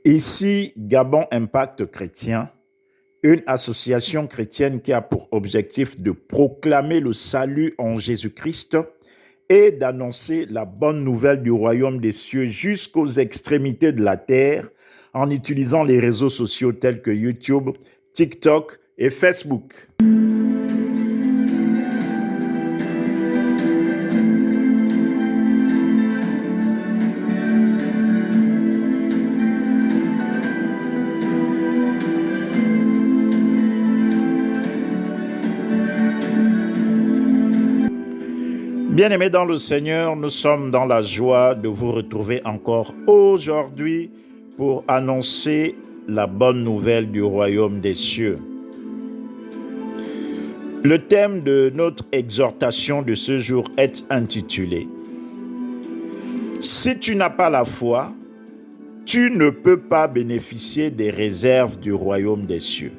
Ici, Gabon Impact Chrétien, une association chrétienne qui a pour objectif de proclamer le salut en Jésus-Christ et d'annoncer la bonne nouvelle du royaume des cieux jusqu'aux extrémités de la terre en utilisant les réseaux sociaux tels que YouTube, TikTok et Facebook. Bien-aimés dans le Seigneur, nous sommes dans la joie de vous retrouver encore aujourd'hui pour annoncer la bonne nouvelle du royaume des cieux. Le thème de notre exhortation de ce jour est intitulé « Si tu n'as pas la foi, tu ne peux pas bénéficier des réserves du royaume des cieux. »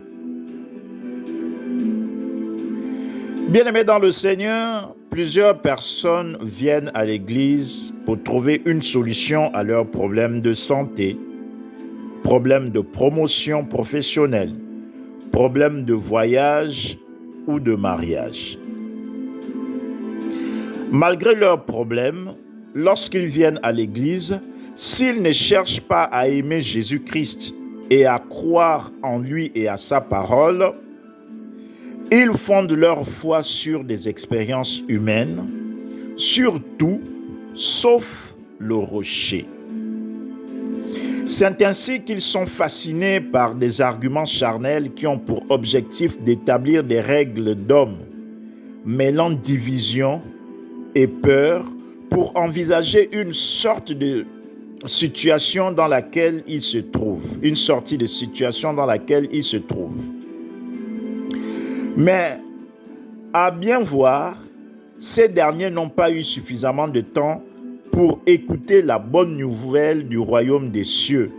Bien-aimés dans le Seigneur, plusieurs personnes viennent à l'église pour trouver une solution à leurs problèmes de santé, problèmes de promotion professionnelle, problèmes de voyage ou de mariage. Malgré leurs problèmes, lorsqu'ils viennent à l'église, s'ils ne cherchent pas à aimer Jésus-Christ et à croire en lui et à sa parole, ils fondent leur foi sur des expériences humaines, sur tout, sauf le rocher. C'est ainsi qu'ils sont fascinés par des arguments charnels qui ont pour objectif d'établir des règles d'hommes, mêlant division et peur pour envisager une sorte de situation dans laquelle ils se trouvent, une sortie de situation dans laquelle ils se trouvent. Mais à bien voir, ces derniers n'ont pas eu suffisamment de temps pour écouter la bonne nouvelle du royaume des cieux,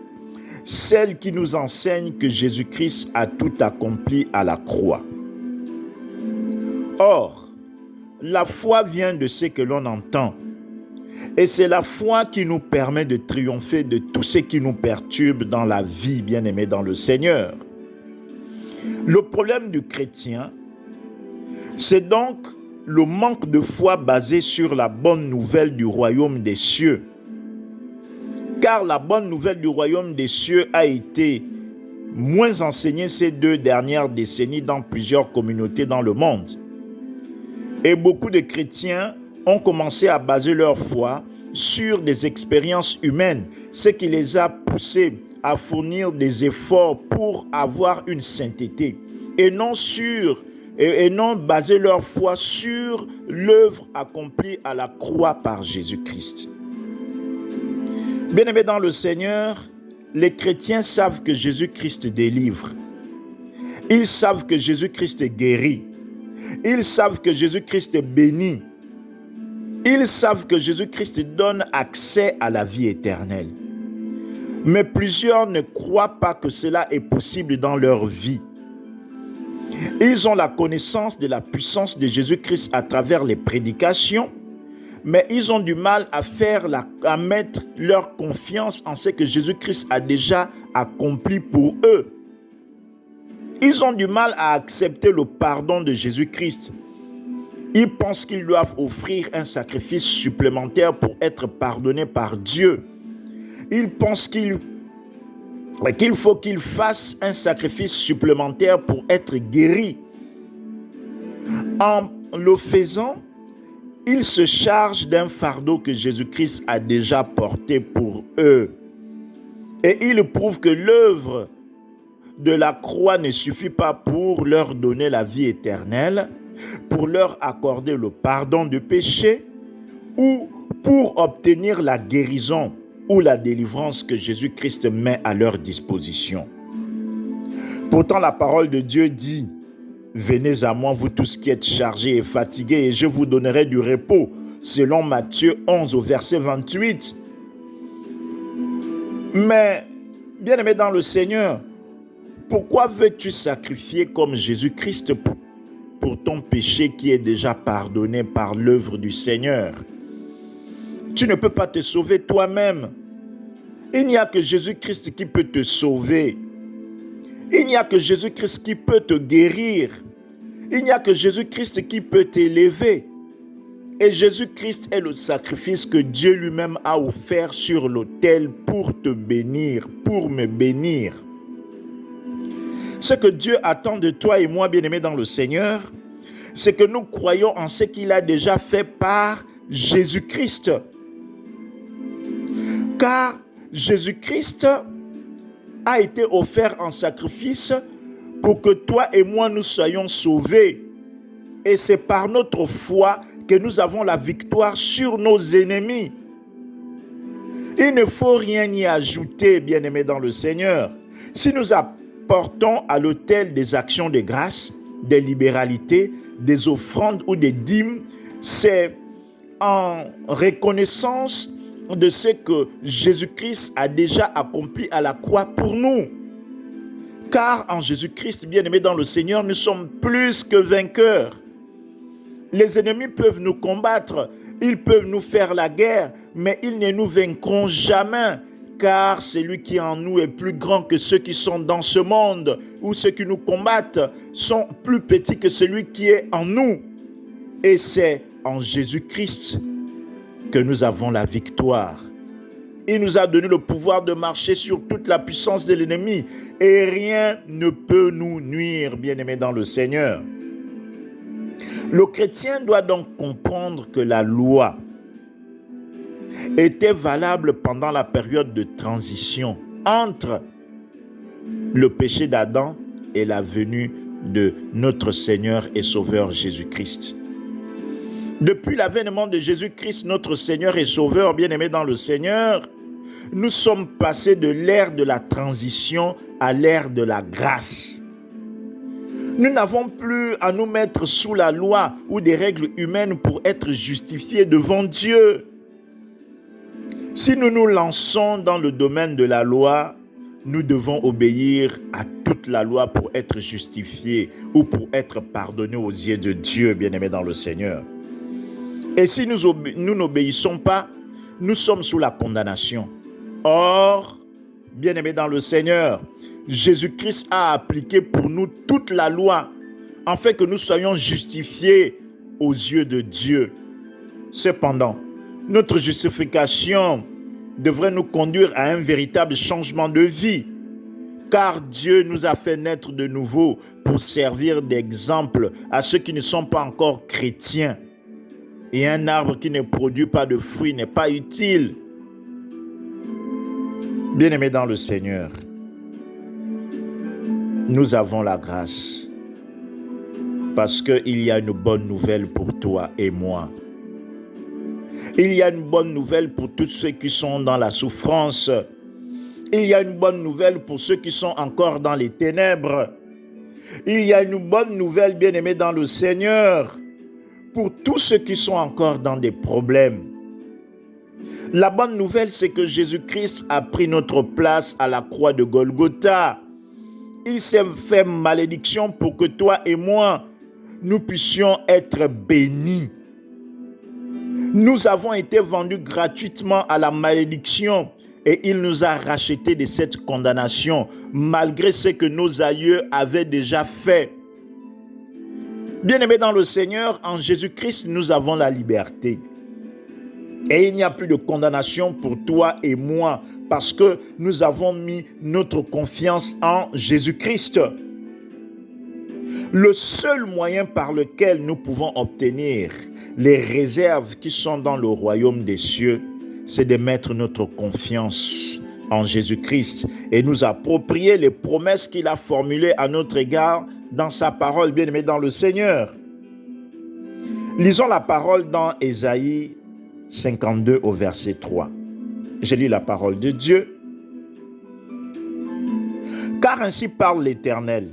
celle qui nous enseigne que Jésus-Christ a tout accompli à la croix. Or, la foi vient de ce que l'on entend, et c'est la foi qui nous permet de triompher de tout ce qui nous perturbe dans la vie, bien-aimés dans le Seigneur. Le problème du chrétien, c'est donc le manque de foi basé sur la bonne nouvelle du royaume des cieux. Car la bonne nouvelle du royaume des cieux a été moins enseignée ces 2 dernières décennies dans plusieurs communautés dans le monde. Et beaucoup de chrétiens ont commencé à baser leur foi sur des expériences humaines, ce qui les a poussés à fournir des efforts pour avoir une sainteté et non baser leur foi sur l'œuvre accomplie à la croix par Jésus-Christ. Bien-aimés dans le Seigneur, les chrétiens savent que Jésus-Christ délivre. Ils savent que Jésus-Christ guérit. Ils savent que Jésus-Christ bénit. Ils savent que Jésus-Christ donne accès à la vie éternelle. Mais plusieurs ne croient pas que cela est possible dans leur vie. Ils ont la connaissance de la puissance de Jésus-Christ à travers les prédications, mais ils ont du mal à mettre leur confiance en ce que Jésus-Christ a déjà accompli pour eux. Ils ont du mal à accepter le pardon de Jésus-Christ. Ils pensent qu'ils doivent offrir un sacrifice supplémentaire pour être pardonnés par Dieu. Ils pensent qu'il faut qu'ils fassent un sacrifice supplémentaire pour être guéris. En le faisant, ils se chargent d'un fardeau que Jésus-Christ a déjà porté pour eux. Et ils prouvent que l'œuvre de la croix ne suffit pas pour leur donner la vie éternelle, pour leur accorder le pardon de péché ou pour obtenir la guérison ou la délivrance que Jésus-Christ met à leur disposition. Pourtant, la parole de Dieu dit « Venez à moi, vous tous qui êtes chargés et fatigués, et je vous donnerai du repos », selon Matthieu 11 au verset 28. Mais, bien-aimé dans le Seigneur, pourquoi veux-tu sacrifier comme Jésus-Christ pour ton péché qui est déjà pardonné par l'œuvre du Seigneur? Tu ne peux pas te sauver toi-même. Il n'y a que Jésus-Christ qui peut te sauver. Il n'y a que Jésus-Christ qui peut te guérir. Il n'y a que Jésus-Christ qui peut t'élever. Et Jésus-Christ est le sacrifice que Dieu lui-même a offert sur l'autel pour te bénir, pour me bénir. Ce que Dieu attend de toi et moi, bien-aimés dans le Seigneur, c'est que nous croyons en ce qu'il a déjà fait par Jésus-Christ. Car Jésus-Christ a été offert en sacrifice pour que toi et moi nous soyons sauvés. Et c'est par notre foi que nous avons la victoire sur nos ennemis. Il ne faut rien y ajouter, bien-aimés dans le Seigneur. Si nous apportons à l'autel des actions de grâce, des libéralités, des offrandes ou des dîmes, c'est en reconnaissance de ce que Jésus-Christ a déjà accompli à la croix pour nous. Car en Jésus-Christ, bien-aimés dans le Seigneur, nous sommes plus que vainqueurs. Les ennemis peuvent nous combattre, ils peuvent nous faire la guerre, mais ils ne nous vaincront jamais, car celui qui est en nous est plus grand que ceux qui sont dans ce monde, ou ceux qui nous combattent sont plus petits que celui qui est en nous. Et c'est en Jésus-Christ que nous avons la victoire. Il nous a donné le pouvoir de marcher sur toute la puissance de l'ennemi, et rien ne peut nous nuire, bien-aimés dans le Seigneur. Le chrétien doit donc comprendre que la loi était valable pendant la période de transition entre le péché d'Adam et la venue de notre Seigneur et Sauveur Jésus-Christ. Depuis l'avènement de Jésus-Christ, notre Seigneur et Sauveur, bien-aimé dans le Seigneur, nous sommes passés de l'ère de la transition à l'ère de la grâce. Nous n'avons plus à nous mettre sous la loi ou des règles humaines pour être justifiés devant Dieu. Si nous nous lançons dans le domaine de la loi, nous devons obéir à toute la loi pour être justifiés ou pour être pardonnés aux yeux de Dieu, bien-aimés dans le Seigneur. Et si nous n'obéissons pas, nous sommes sous la condamnation. Or, bien-aimés dans le Seigneur, Jésus-Christ a appliqué pour nous toute la loi, afin que nous soyons justifiés aux yeux de Dieu. Cependant, notre justification devrait nous conduire à un véritable changement de vie, car Dieu nous a fait naître de nouveau pour servir d'exemple à ceux qui ne sont pas encore chrétiens. Et un arbre qui ne produit pas de fruits n'est pas utile. Bien-aimés dans le Seigneur, nous avons la grâce parce qu'il y a une bonne nouvelle pour toi et moi. Il y a une bonne nouvelle pour tous ceux qui sont dans la souffrance. Il y a une bonne nouvelle pour ceux qui sont encore dans les ténèbres. Il y a une bonne nouvelle, bien-aimés dans le Seigneur, pour tous ceux qui sont encore dans des problèmes. La bonne nouvelle, c'est que Jésus-Christ a pris notre place à la croix de Golgotha. Il s'est fait malédiction pour que toi et moi, nous puissions être bénis. Nous avons été vendus gratuitement à la malédiction et il nous a rachetés de cette condamnation, malgré ce que nos aïeux avaient déjà fait. Bien-aimés dans le Seigneur, en Jésus-Christ, nous avons la liberté. Et il n'y a plus de condamnation pour toi et moi, parce que nous avons mis notre confiance en Jésus-Christ. Le seul moyen par lequel nous pouvons obtenir les réserves qui sont dans le royaume des cieux, c'est de mettre notre confiance en Jésus-Christ et nous approprier les promesses qu'il a formulées à notre égard dans sa parole, bien-aimés dans le Seigneur. Lisons la parole dans Ésaïe 52 au verset 3. Je lis la parole de Dieu. Car ainsi parle l'Éternel,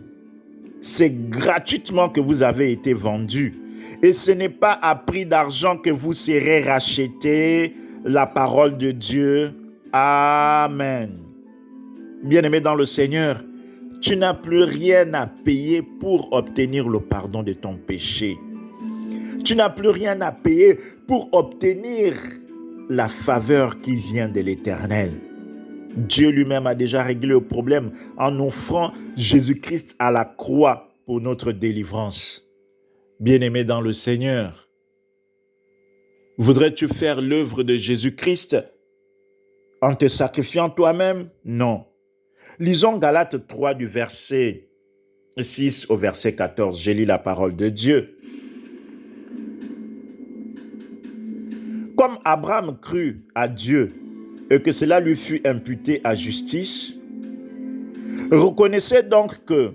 c'est gratuitement que vous avez été vendus, et ce n'est pas à prix d'argent que vous serez rachetés. La parole de Dieu. Amen. Bien-aimé dans le Seigneur, tu n'as plus rien à payer pour obtenir le pardon de ton péché. Tu n'as plus rien à payer pour obtenir la faveur qui vient de l'Éternel. Dieu lui-même a déjà réglé le problème en offrant Jésus-Christ à la croix pour notre délivrance. Bien-aimé dans le Seigneur, voudrais-tu faire l'œuvre de Jésus-Christ en te sacrifiant toi-même? Non. Lisons Galates 3 du verset 6 au verset 14. J'ai lu la parole de Dieu. Comme Abraham crut à Dieu et que cela lui fut imputé à justice, reconnaissez donc que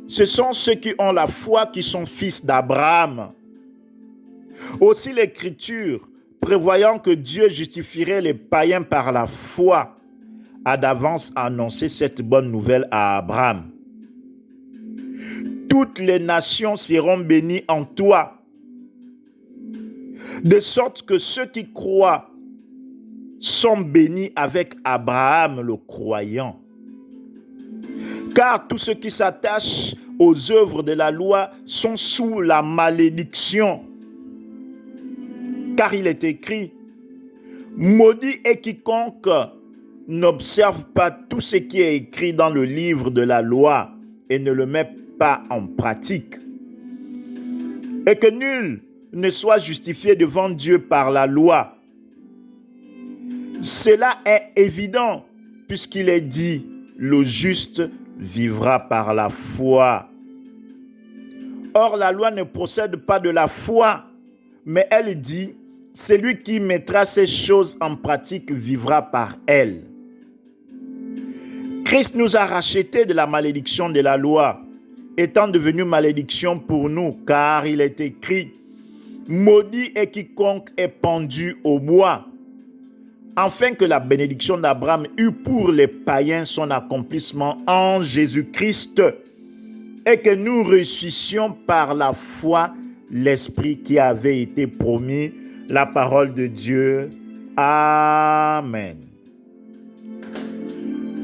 ce sont ceux qui ont la foi qui sont fils d'Abraham. Aussi l'Écriture, prévoyant que Dieu justifierait les païens par la foi, a d'avance annoncé cette bonne nouvelle à Abraham. Toutes les nations seront bénies en toi, de sorte que ceux qui croient sont bénis avec Abraham le croyant. Car tous ceux qui s'attachent aux œuvres de la loi sont sous la malédiction. Car il est écrit, « Maudit est quiconque n'observe pas tout ce qui est écrit dans le livre de la loi et ne le met pas en pratique. Et que nul ne soit justifié devant Dieu par la loi. Cela est évident, puisqu'il est dit, le juste vivra par la foi. Or, la loi ne procède pas de la foi, mais elle dit, celui qui mettra ces choses en pratique vivra par elles. Christ nous a rachetés de la malédiction de la loi, étant devenu malédiction pour nous, car il est écrit, maudit est quiconque est pendu au bois, afin que la bénédiction d'Abraham eût pour les païens son accomplissement en Jésus-Christ, et que nous reçussions par la foi l'Esprit qui avait été promis, la parole de Dieu. Amen.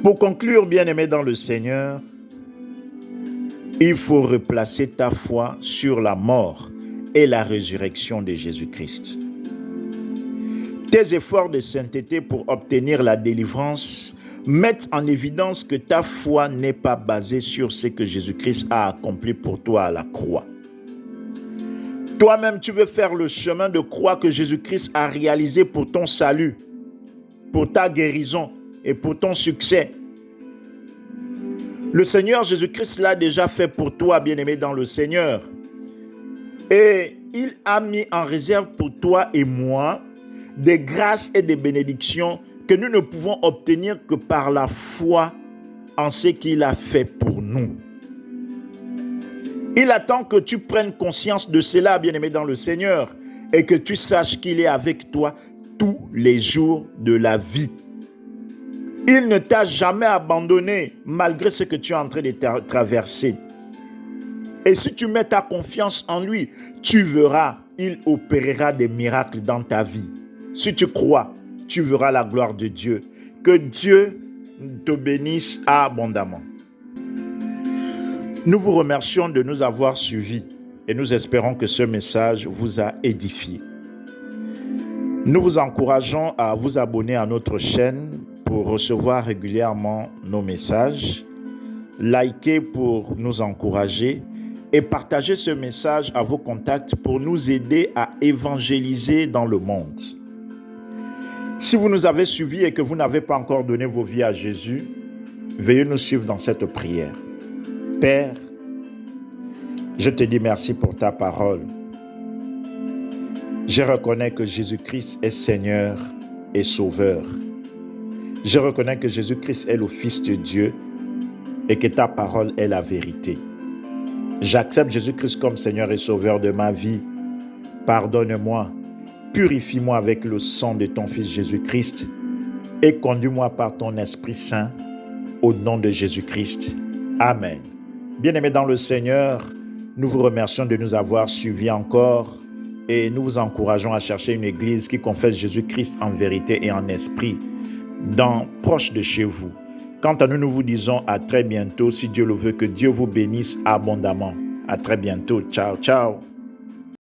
Pour conclure, bien-aimé dans le Seigneur, il faut replacer ta foi sur la mort et la résurrection de Jésus-Christ. Tes efforts de sainteté pour obtenir la délivrance mettent en évidence que ta foi n'est pas basée sur ce que Jésus-Christ a accompli pour toi à la croix. Toi-même, tu veux faire le chemin de croix que Jésus-Christ a réalisé pour ton salut, pour ta guérison et pour ton succès. Le Seigneur Jésus-Christ l'a déjà fait pour toi, bien-aimé dans le Seigneur. Et il a mis en réserve pour toi et moi des grâces et des bénédictions que nous ne pouvons obtenir que par la foi en ce qu'il a fait pour nous. Il attend que tu prennes conscience de cela, bien-aimé dans le Seigneur, et que tu saches qu'il est avec toi tous les jours de la vie. Il ne t'a jamais abandonné malgré ce que tu es en train de traverser. Et si tu mets ta confiance en lui, tu verras, il opérera des miracles dans ta vie. Si tu crois, tu verras la gloire de Dieu. Que Dieu te bénisse abondamment. Nous vous remercions de nous avoir suivis et nous espérons que ce message vous a édifié. Nous vous encourageons à vous abonner à notre chaîne pour recevoir régulièrement nos messages, liker pour nous encourager et partager ce message à vos contacts pour nous aider à évangéliser dans le monde. Si vous nous avez suivis et que vous n'avez pas encore donné vos vies à Jésus, veuillez nous suivre dans cette prière. Père, je te dis merci pour ta parole. Je reconnais que Jésus-Christ est Seigneur et Sauveur. Je reconnais que Jésus-Christ est le Fils de Dieu et que ta parole est la vérité. J'accepte Jésus-Christ comme Seigneur et Sauveur de ma vie. Pardonne-moi, purifie-moi avec le sang de ton Fils Jésus-Christ et conduis-moi par ton Esprit Saint au nom de Jésus-Christ. Amen. Bien-aimés dans le Seigneur, nous vous remercions de nous avoir suivis encore et nous vous encourageons à chercher une église qui confesse Jésus-Christ en vérité et en esprit, proche de chez vous. Quant à nous, nous vous disons à très bientôt, si Dieu le veut, que Dieu vous bénisse abondamment. À très bientôt. Ciao, ciao.